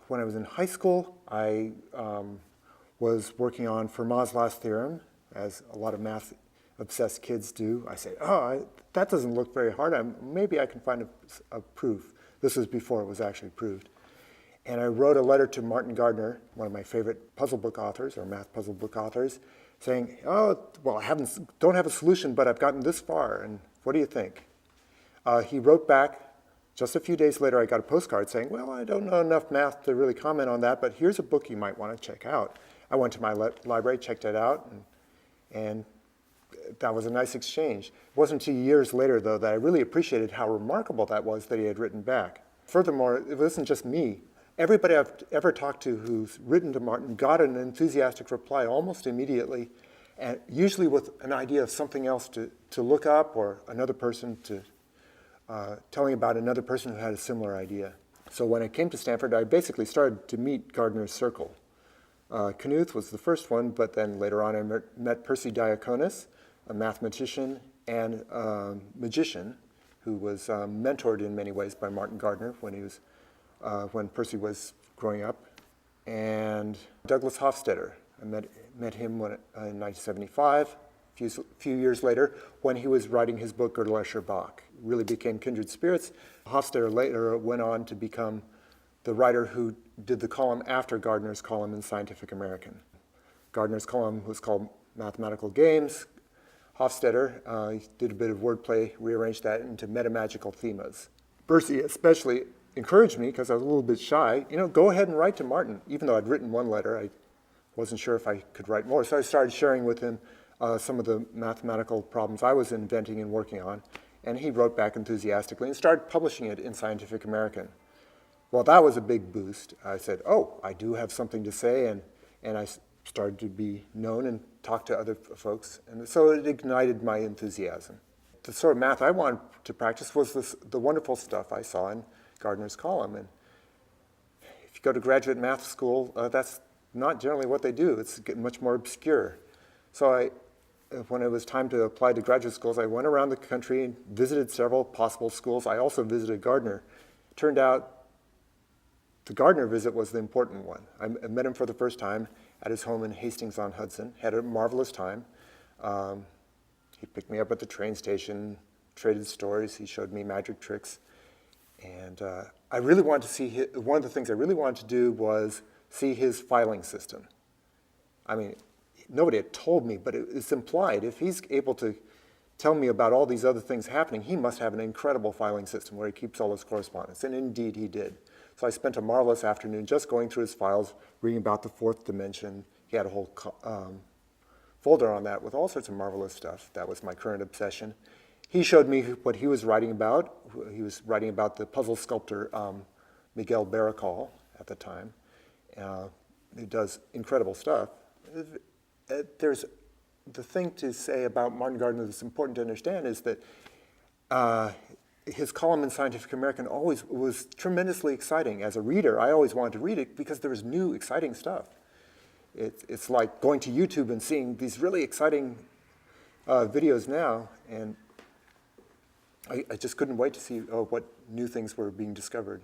When I was in high school, I was working on Fermat's last theorem, as a lot of math-obsessed kids do. I say, that doesn't look very hard. Maybe I can find a proof. This was before it was actually proved. And I wrote a letter to Martin Gardner, one of my favorite puzzle book authors, or math puzzle book authors, saying, well, I don't have a solution, but I've gotten this far, and what do you think? He wrote back. Just a few days later, I got a postcard saying, well, I don't know enough math to really comment on that, but here's a book you might want to check out. I went to my library, checked it out, and that was a nice exchange. It wasn't 2 years later, though, that I really appreciated how remarkable that was that he had written back. Furthermore, it wasn't just me. Everybody I've ever talked to who's written to Martin got an enthusiastic reply almost immediately, and usually with an idea of something else to look up, or another person to telling about another person who had a similar idea. So when I came to Stanford, I basically started to meet Gardner's circle. Knuth was the first one, but then later on I met Percy Diaconis, a mathematician and magician who was mentored in many ways by Martin Gardner when Percy was growing up, and Douglas Hofstadter. I met him in 1975. Few years later, when he was writing his book Gödel, Escher, Bach. Really became kindred spirits. Hofstadter later went on to become the writer who did the column after Gardner's column in Scientific American. Gardner's column was called Mathematical Games. Hofstadter did a bit of wordplay, rearranged that into metamagical themas. Percy especially encouraged me, because I was a little bit shy, go ahead and write to Martin. Even though I'd written one letter, I wasn't sure if I could write more. So I started sharing with him some of the mathematical problems I was inventing and working on, and he wrote back enthusiastically and started publishing it in Scientific American. Well, that was a big boost. I said, I do have something to say, and I started to be known and talk to other folks, and so it ignited my enthusiasm. The sort of math I wanted to practice was the wonderful stuff I saw in Gardner's column, and if you go to graduate math school, that's not generally what they do. It's much more obscure. So when it was time to apply to graduate schools, I went around the country and visited several possible schools. I also visited Gardner. Turned out the Gardner visit was the important one. I met him for the first time at his home in Hastings-on-Hudson, had a marvelous time. He picked me up at the train station, traded stories, he showed me magic tricks. And I really wanted to see one of the things I really wanted to do was see his filing system. I mean, nobody had told me, but it's implied. If he's able to tell me about all these other things happening, he must have an incredible filing system where he keeps all his correspondence, and indeed he did. So I spent a marvelous afternoon just going through his files, reading about the fourth dimension. He had a whole folder on that with all sorts of marvelous stuff. That was my current obsession. He showed me what he was writing about. He was writing about the puzzle sculptor Miguel Baracol at the time. He does incredible stuff. There's the thing to say about Martin Gardner that's important to understand is that his column in Scientific American always was tremendously exciting. As a reader, I always wanted to read it because there was new, exciting stuff. It's like going to YouTube and seeing these really exciting videos now, and I just couldn't wait to see what new things were being discovered.